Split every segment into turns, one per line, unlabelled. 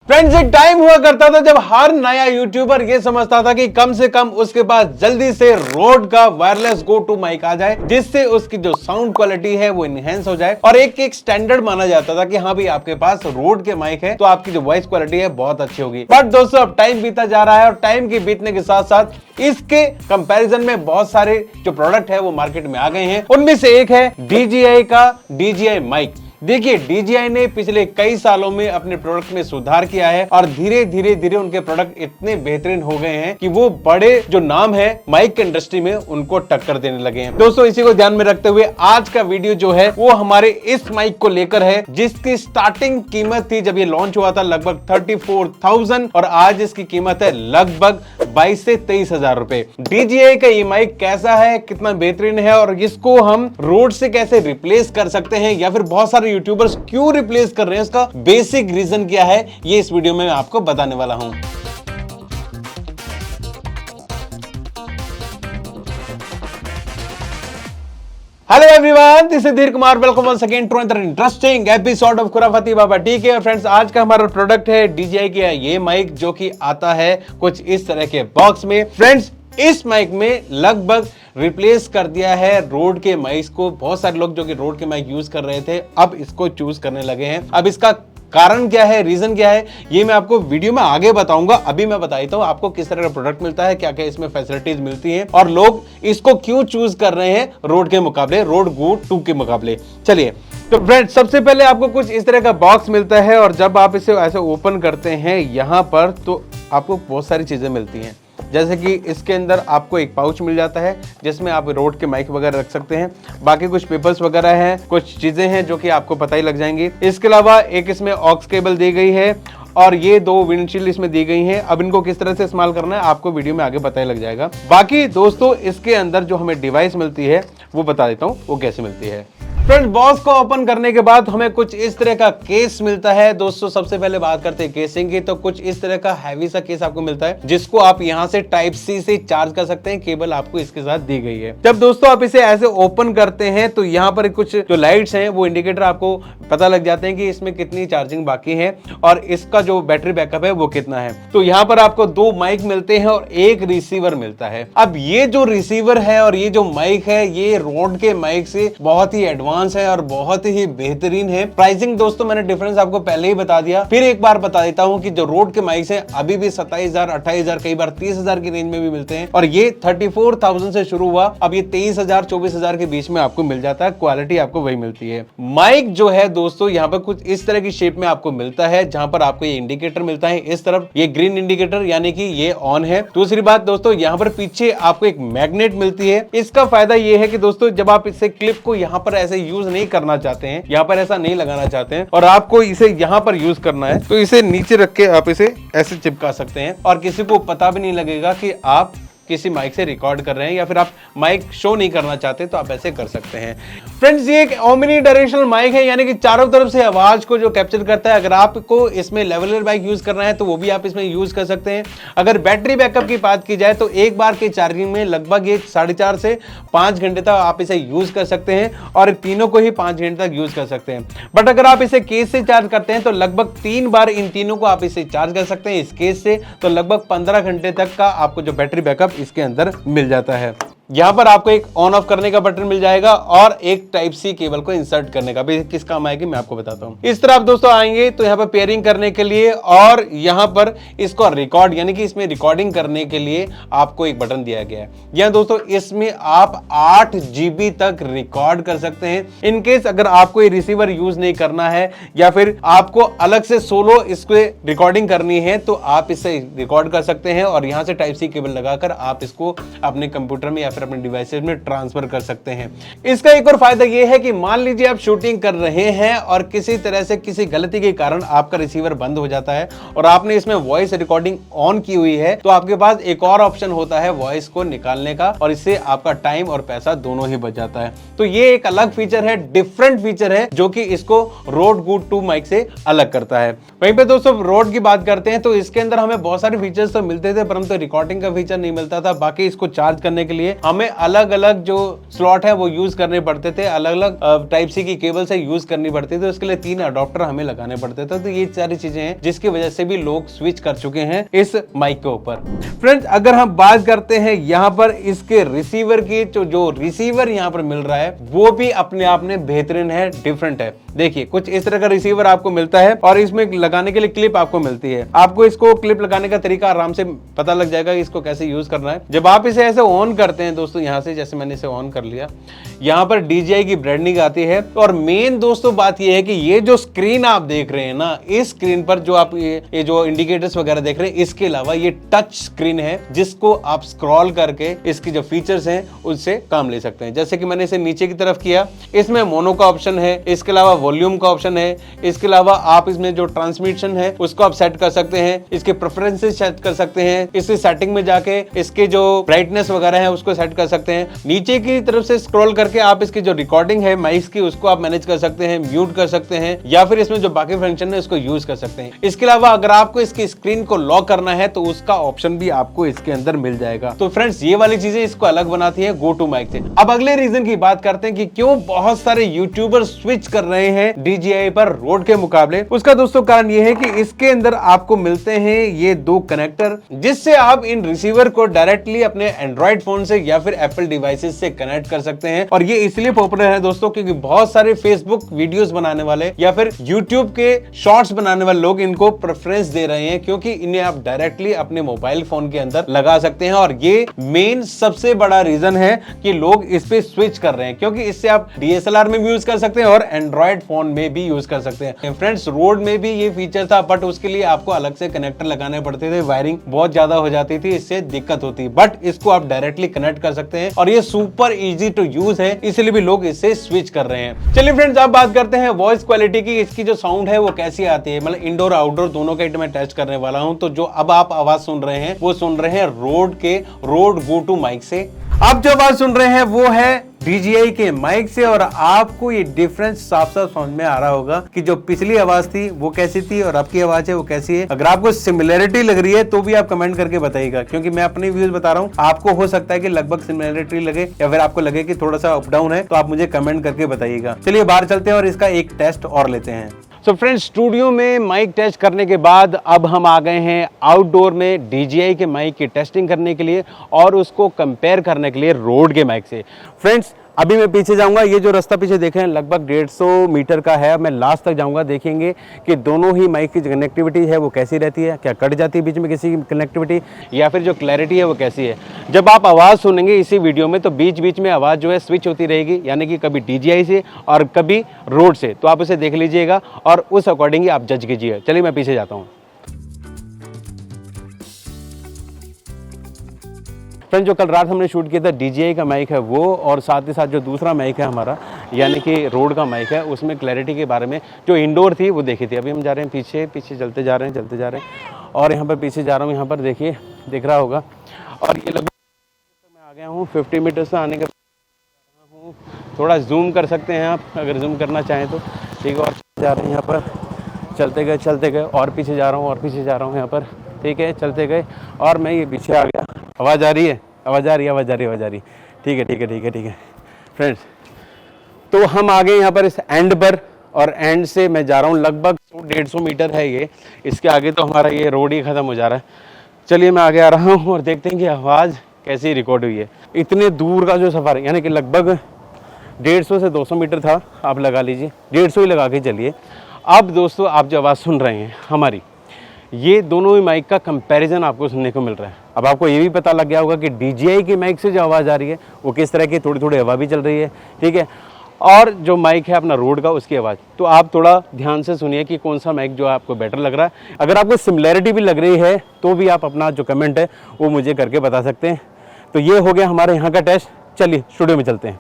Friends, एक time हुआ करता था जब हर नया यूट्यूबर ये समझता था कि कम से कम उसके पास जल्दी से रोड का वायरलेस गो टू माइक आ जाए, जिससे उसकी जो साउंड क्वालिटी है वो इनहेंस हो जाए और एक स्टैंडर्ड माना जाता था कि हाँ भाई आपके पास रोड के माइक है तो आपकी जो वॉइस क्वालिटी है बहुत अच्छी होगी। बट दोस्तों, अब टाइम बीता जा रहा है और टाइम के बीतने के साथ साथ इसके कंपैरिजन में बहुत सारे जो प्रोडक्ट है वो मार्केट में आ गए हैं। उनमें से एक है DJI का DJI माइक। देखिए, DJI ने पिछले कई सालों में अपने प्रोडक्ट में सुधार किया है और धीरे धीरे उनके प्रोडक्ट इतने बेहतरीन हो गए हैं कि वो बड़े जो नाम है माइक के इंडस्ट्री में उनको टक्कर देने लगे हैं। दोस्तों, इसी को ध्यान में रखते हुए आज का वीडियो जो है वो हमारे इस माइक को लेकर है, जिसकी स्टार्टिंग कीमत थी जब ये लॉन्च हुआ था लगभग 34,000 और आज इसकी कीमत है लगभग 22 से 23,000 रुपए। DJI का ये माइक कैसा है, कितना बेहतरीन है और इसको हम रोड से कैसे रिप्लेस कर सकते हैं या फिर बहुत सारे यूट्यूबर्स क्यों रिप्लेस कर रहे हैं, इसका बेसिक रीजन क्या है, ये इस वीडियो में मैं आपको बताने वाला हूं। Hello everyone, this is Dheer Kumar. Welcome once again to another interesting episode of Khurafati Baba. ठीक है फ्रेंड्स, आज का हमारा प्रोडक्ट है DJI का ये माइक, जो कि आता है कुछ इस तरह के बॉक्स में। फ्रेंड्स, इस माइक में लगभग रिप्लेस कर दिया है रोड के माइक को। बहुत सारे लोग जो कि रोड के माइक यूज कर रहे थे अब इसको चूज करने लगे हैं। अब इसका कारण क्या है, रीजन क्या है, ये मैं आपको वीडियो में आगे बताऊंगा। अभी मैं बता देता हूं आपको किस तरह का प्रोडक्ट मिलता है, क्या क्या इसमें फैसिलिटीज मिलती हैं और लोग इसको क्यों चूज कर रहे हैं रोड के मुकाबले, रोड गो 2 के मुकाबले। चलिए, तो फ्रेंड्स, सबसे पहले आपको कुछ इस तरह का बॉक्स मिलता है और जब आप इसे ऐसे ओपन करते हैं यहां पर तो आपको बहुत सारी चीजें मिलती हैं। जैसे कि इसके अंदर आपको एक पाउच मिल जाता है जिसमें आप रोड के माइक वगैरह रख सकते हैं। बाकी कुछ पेपर्स वगैरह हैं, कुछ चीजें हैं जो कि आपको पता ही लग जाएंगी। इसके अलावा एक इसमें ऑक्स केबल दी गई है और ये 2 विंडशील्ड इसमें दी गई हैं। अब इनको किस तरह से इस्तेमाल करना है आपको वीडियो में आगे पता ही लग जाएगा। बाकी दोस्तों, इसके अंदर जो हमें डिवाइस मिलती है वो बता देता हूँ वो कैसे मिलती है। फ्रेंड्स, बॉक्स को ओपन करने के बाद हमें कुछ इस तरह का केस मिलता है। दोस्तों, सबसे पहले बात करते हैं केसिंग की, तो कुछ इस तरह का हैवी सा केस आपको मिलता है जिसको आप यहां से टाइप C से चार्ज कर सकते हैं। केबल आपको इसके साथ दी गई है। जब दोस्तों आप इसे ऐसे ओपन करते हैं तो यहाँ पर कुछ जो लाइट्स हैं वो इंडिकेटर आपको पता लग जाते हैं कि इसमें कितनी चार्जिंग बाकी है और इसका जो बैटरी बैकअप है वो कितना है। तो यहाँ पर आपको 2 माइक मिलते हैं और एक रिसीवर मिलता है। अब ये जो रिसीवर है और ये जो माइक है ये रोड के माइक से बहुत ही एडवांस है और बहुत ही बेहतरीन है। प्राइसिंग दोस्तों मैंने डिफरेंस आपको पहले ही बता दिया, फिर एक बार बता देता हूं कि जो रोड के माइक है अभी भी 27,000, 28,000, कई बार 30,000 की रेंज में भी मिलते हैं और ये 34,000 से शुरू हुआ, अब ये 23,000, 24,000 के बीच में आपको मिल जाता है। क्वालिटी आपको वही मिलती है। माइक जो है दोस्तों यहाँ पर कुछ इस तरह की शेप में आपको मिलता है, जहां पर आपको ये इंडिकेटर मिलता है। इस तरफ ये ग्रीन इंडिकेटर यानी कि ये ऑन है। दूसरी बात दोस्तों, यहाँ पर पीछे आपको एक मैग्नेट मिलती है। इसका फायदा ये है कि दोस्तों जब आप इसे क्लिप को यहाँ पर ऐसे यूज नहीं करना चाहते हैं, यहाँ पर ऐसा नहीं लगाना चाहते हैं और आपको इसे यहाँ पर यूज करना है, तो इसे नीचे रख के आप इसे ऐसे चिपका सकते हैं और किसी को पता भी नहीं लगेगा कि आप किसी माइक से रिकॉर्ड कर रहे हैं या फिर आप माइक शो नहीं करना चाहते तो आप ऐसे कर सकते हैं। फ्रेंड्स, ये एक ओमनी डायरेक्शनल माइक है, यानी कि चारों तरफ से आवाज को जो कैप्चर करता है। अगर आपको इसमें लेवलर माइक यूज करना है तो वो भी आप इसमें यूज कर सकते हैं। अगर बैटरी बैकअप की बात की जाए तो एक बार की चार्जिंग में लगभग ये 4.5 से 5 घंटे तक आप इसे यूज कर सकते हैं और तीनों को ही 5 घंटे तक यूज कर सकते हैं। बट अगर आप इसे केस से चार्ज करते हैं तो लगभग 3 बार इन तीनों को आप इसे चार्ज कर सकते हैं। इस केस से तो लगभग 15 घंटे तक का आपको जो बैटरी बैकअप इसके अंदर मिल जाता है। यहाँ पर आपको एक ऑन ऑफ करने का बटन मिल जाएगा और एक टाइप C केबल को इंसर्ट करने का भी। किस काम आएगी मैं आपको बताता हूँ। इस तरह आप दोस्तों आएंगे तो यहाँ पर पेयरिंग करने के लिए और यहाँ पर इसको रिकॉर्ड यानी कि इसमें रिकॉर्डिंग करने के लिए आपको एक बटन दिया गया है। यहाँ दोस्तों इसमें आप 8 GB तक रिकॉर्ड कर सकते हैं। इनकेस अगर आपको ये रिसीवर यूज नहीं करना है या फिर आपको अलग से सोलो इसको रिकॉर्डिंग करनी है तो आप इससे रिकॉर्ड कर सकते हैं और यहाँ से टाइप C केबल लगाकर आप इसको अपने कंप्यूटर में या अपने डिवाइसेस में ट्रांसफर कर सकते हैं। इसका एक और फायदा यह है कि मान लीजिए आप शूटिंग कर रहे हैं और किसी तरह से किसी गलती के कारण आपका रिसीवर बंद हो जाता है और आपने इसमें वॉइस रिकॉर्डिंग ऑन की हुई है तो आपके पास एक और ऑप्शन होता है वॉइस को निकालने का और इससे आपका टाइम और पैसा दोनों ही बच जाता है। तो ये एक अलग फीचर है, डिफरेंट फीचर है जो कि इसको रोड गो 2 माइक से अलग करता है। वहीं पे दोस्तों रोड की बात करते हैं तो इसके अंदर हमें बहुत सारे फीचर्स तो मिलते थे परंतु रिकॉर्डिंग का फीचर नहीं मिलता था। बाकी इसको चार्ज करने के लिए हमें अलग अलग जो स्लॉट है वो यूज करने पड़ते थे, अलग अलग टाइप सी की केबल से यूज करनी पड़ती थी, उसके लिए 3 अडॉप्टर हमें लगाने पड़ते थे। तो ये सारी चीजें हैं जिसकी वजह से भी लोग स्विच कर चुके हैं इस माइक के ऊपर। फ्रेंड्स, अगर हम बात करते हैं यहाँ पर इसके रिसीवर की, तो जो रिसीवर यहाँ पर मिल रहा है वो भी अपने आप में बेहतरीन है, डिफरेंट है। देखिए कुछ इस तरह का रिसीवर आपको मिलता है और इसमें लगाने के लिए क्लिप आपको मिलती है। आपको इसको क्लिप लगाने का तरीका आराम से पता लग जाएगा कि इसको कैसे यूज करना है। जब आप इसे ऐसे ऑन करते हैं दोस्तों, यहाँ से जैसे मैंने इसे ऑन कर लिया, यहाँ पर DJI की ब्रांडिंग आती है। और मेन दोस्तों बात यह है कि ये जो स्क्रीन आप देख रहे हैं ना, इस स्क्रीन पर जो आप ये जो इंडिकेटर्स वगैरह देख रहे हैं, इसके अलावा ये टच स्क्रीन है जिसको आप स्क्रॉल करके इसकी जो फीचर्स हैं उससे काम ले सकते हैं। जैसे कि मैंने इसे नीचे की तरफ किया, इसमें मोनो का ऑप्शन है, इसके अलावा वॉल्यूम का ऑप्शन है, इसके अलावा आप इसमें जो ट्रांसमिशन है उसको आप सेट कर सकते हैं, इसके प्रेफरेंसेस सेट कर सकते हैं, इसकी सेटिंग में जाके इसके जो ब्राइटनेस वगैरह है उसको सेट कर सकते हैं। नीचे की तरफ से स्क्रॉल करके आप इसकी जो रिकॉर्डिंग है माइक की उसको आप मैनेज कर सकते हैं, म्यूट कर सकते हैं, या फिर इसमें जो बाकी फंक्शन है उसको यूज कर सकते हैं। इसके अलावा अगर आपको इसकी स्क्रीन को लॉक करना है तो उसका ऑप्शन भी आपको इसके अंदर मिल जाएगा। तो फ्रेंड्स, ये वाली चीजें इसको अलग बनाती है गो टू माइक से। अब अगले रीजन की बात करते हैं कि क्यों बहुत सारे यूट्यूबर स्विच कर रहे हैं DJI पर रोड के मुकाबले। उसका दोस्तों कारण ये है कि इसके अंदर आपको मिलते हैं ये 2 कनेक्टर, जिससे आप इन रिसीवर को डायरेक्टली अपने एंड्रॉइड फोन से या फिर एप्पल डिवाइसेस से कनेक्ट कर सकते हैं। और ये इसलिए पॉपुलर है दोस्तों क्योंकि बहुत सारे फेसबुक वीडियोस बनाने वाले या फिर यूट्यूब के शॉर्ट्स बनाने वाले लोग इनको प्रेफरेंस दे रहे हैं, क्योंकि इन्हें आप डायरेक्टली अपने मोबाइल फोन के अंदर लगा सकते हैं। और ये मेन सबसे बड़ा रीजन है कि लोग इस पे स्विच कर रहे हैं, क्योंकि इससे आप DSLR में भी यूज कर सकते हैं और एंड्रॉइड फोन में भी यूज कर सकते हैं। फ्रेंड्स, रोड में भी ये फीचर था, बट उसके लिए आपको अलग से कनेक्टर लगाने पड़ते थे, वायरिंग बहुत ज्यादा हो जाती थी, इससे दिक्कत होती। बट इसको आप डायरेक्टली कनेक्ट कर सकते हैं और ये सुपर इजी टू यूज है, इसलिए भी लोग इससे स्विच कर रहे हैं। चलिए फ्रेंड्स, अब बात करते हैं वॉइस क्वालिटी की। इसकी जो साउंड है वो कैसी आती है, मतलब इंडोर आउटडोर दोनों का मैं टेस्ट करने वाला हूं। तो जो अब आप आवाज सुन रहे हैं वो सुन रहे हैं रोड गो टू माइक से। अब जो आवाज सुन रहे हैं वो है DJI के माइक से। और आपको ये डिफरेंस साफ साफ समझ में आ रहा होगा कि जो पिछली आवाज थी वो कैसी थी और अब की आवाज है वो कैसी है। अगर आपको सिमिलरिटी लग रही है तो भी आप कमेंट करके बताइएगा, क्योंकि मैं अपने व्यूज बता रहा हूँ, आपको हो सकता है कि लगभग सिमिलरिटी लगे या फिर आपको लगे कि थोड़ा सा अप डाउन है, तो आप मुझे कमेंट करके बताइएगा। चलिए बाहर चलते हैं और इसका एक टेस्ट और लेते हैं। सो फ्रेंड्स, स्टूडियो में माइक टेस्ट करने के बाद अब हम आ गए हैं आउटडोर में DJI के माइक की टेस्टिंग करने के लिए और उसको कंपेयर करने के लिए रोड के माइक से। फ्रेंड्स, अभी मैं पीछे जाऊंगा, ये जो रास्ता पीछे देख रहे हैं लगभग 150 मीटर का है। मैं लास्ट तक जाऊंगा, देखेंगे कि दोनों ही माइक की कनेक्टिविटी है वो कैसी रहती है, क्या कट जाती है बीच में किसी की कनेक्टिविटी, या फिर जो क्लैरिटी है वो कैसी है। जब आप आवाज़ सुनेंगे इसी वीडियो में तो बीच बीच में आवाज़ जो है स्विच होती रहेगी, यानी कि कभी DJI से और कभी रोड से। तो आप उसे देख लीजिएगा और उस अकॉर्डिंग ही आप जज कीजिए। चलिए मैं पीछे जाता हूँ। फ्रेंड, जो कल रात हमने शूट किया था DJI का माइक है वो, और साथ ही साथ जो दूसरा माइक है हमारा यानी कि रोड का माइक है, उसमें क्लैरिटी के बारे में जो इंडोर थी वो देखी थी। अभी हम जा रहे हैं पीछे पीछे चलते जा रहे हैं और यहाँ पर पीछे जा रहा हूँ, यहाँ पर देखिए दिख रहा होगा। और ये लगभग मैं आ गया हूँ 50 मीटर से आने के हूँ। थोड़ा जूम कर सकते हैं आप अगर जूम करना चाहें तो, ठीक है। और जा रहे हैं यहाँ पर, चलते गए और पीछे जा रहा हूँ यहाँ पर, ठीक है। चलते गए और मैं ये पीछे आ गया। आवाज़ आ रही है, ठीक है फ्रेंड्स। तो हम आ गए यहाँ पर इस एंड पर, और एंड से मैं जा रहा हूँ लगभग 100-150 मीटर है ये, इसके आगे तो हमारा ये रोड ही ख़त्म हो जा रहा है। चलिए मैं आगे आ रहा हूँ और देखते हैं कि आवाज़ कैसी रिकॉर्ड हुई है। इतने दूर का जो सफ़र है, यानी कि लगभग 150 से 200 मीटर था, आप लगा लीजिए 150 ही लगा के चलिए। अब दोस्तों, आप जो आवाज़ सुन रहे हैं हमारी, ये दोनों ही माइक का कंपैरिजन आपको सुनने को मिल रहा है। अब आपको ये भी पता लग गया होगा कि DJI के माइक से जो आवाज़ आ रही है वो किस तरह की, थोड़ी हवा भी चल रही है, ठीक है। और जो माइक है अपना रोड का, उसकी आवाज़ तो आप थोड़ा ध्यान से सुनिए कि कौन सा माइक जो आपको बेटर लग रहा है। अगर आपको सिमिलैरिटी भी लग रही है तो भी आप अपना जो कमेंट है वो मुझे करके बता सकते हैं। तो ये हो गया हमारे यहाँ का टेस्ट। चलिए स्टूडियो में चलते हैं।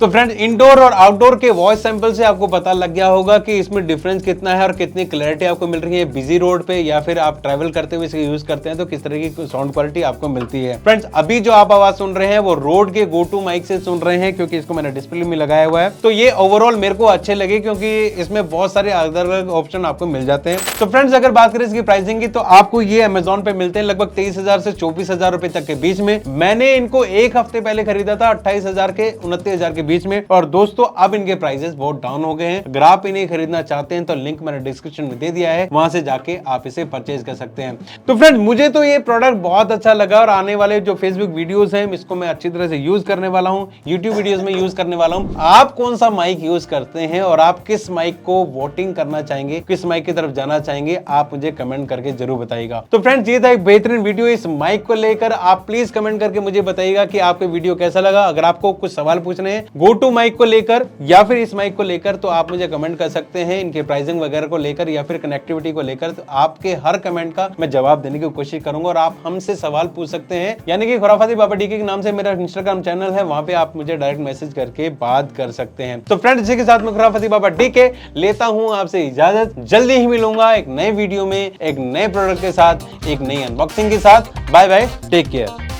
तो फ्रेंड्स इंडोर और आउटडोर के वॉइस सैंपल से आपको पता लग गया होगा कि इसमें डिफरेंस कितना है और कितनी क्लैरिटी आपको मिल रही है बिजी रोड पे या फिर आप ट्रैवल करते हुए इसे यूज करते हैं तो किस तरह की साउंड क्वालिटी आपको मिलती है। फ्रेंड्स अभी जो आप आवाज सुन रहे हैं वो रोड के गो टू माइक से सुन रहे हैं क्योंकि इसको मैंने डिस्प्ले में लगाया हुआ है। तो ये ओवरऑल मेरे को अच्छे लगे क्योंकि इसमें बहुत सारे अलग अलग ऑप्शन आपको मिल जाते हैं। तो फ्रेंड्स अगर बात करें इसकी प्राइसिंग की तो आपको ये अमेजोन पे मिलते हैं लगभग 23,000 से 24,000 रुपए तक के बीच में। मैंने इनको एक हफ्ते पहले खरीदा था 28,000 के 29,000 के बीच में और दोस्तों अब इनके प्राइसेस बहुत डाउन हो गए हैं। अगर आप इन्हें खरीदना चाहते हैं तो लिंक मैंने डिस्क्रिप्शन में दे दिया है, वहां से जाके आप इसे परचेज कर सकते हैं। तो फ्रेंड मुझे तो ये प्रोडक्ट बहुत अच्छा लगा और आने वाले जो फेसबुक वीडियोस हैं इसको मैं अच्छी तरह से यूज करने वाला हूं, यूट्यूब वीडियोस में यूज करने वाला हूं। आप कौन सा माइक यूज करते हैं और आप किस माइक को वोटिंग करना चाहेंगे, किस माइक की तरफ जाना चाहेंगे, आप मुझे कमेंट करके जरूर बताइएगा। तो फ्रेंड्स ये था एक बेहतरीन वीडियो इस माइक को लेकर। आप प्लीज कमेंट करके मुझे बताइएगा कि आपको वीडियो कैसा लगा। अगर आपको कुछ सवाल पूछने हैं गो टू माइक को लेकर या फिर इस माइक को लेकर तो आप मुझे कमेंट कर सकते हैं, इनके प्राइसिंग वगैरह को लेकर या फिर कनेक्टिविटी को लेकर। तो आपके हर कमेंट का मैं जवाब देने की कोशिश करूंगा और आप हमसे सवाल पूछ सकते हैं, यानी कि खुराफाती बाबा डीके के नाम से मेरा इंस्टाग्राम चैनल है, वहां पे आप मुझे डायरेक्ट मैसेज करके बात कर सकते हैं। तो फ्रेंड्स इसी के साथ में खुराफाती बाबा डीके लेता हूं आपसे इजाजत। जल्दी ही मिलूंगा एक नए वीडियो में एक नए प्रोडक्ट के साथ, एक नई अनबॉक्सिंग के साथ। Bye bye, take care.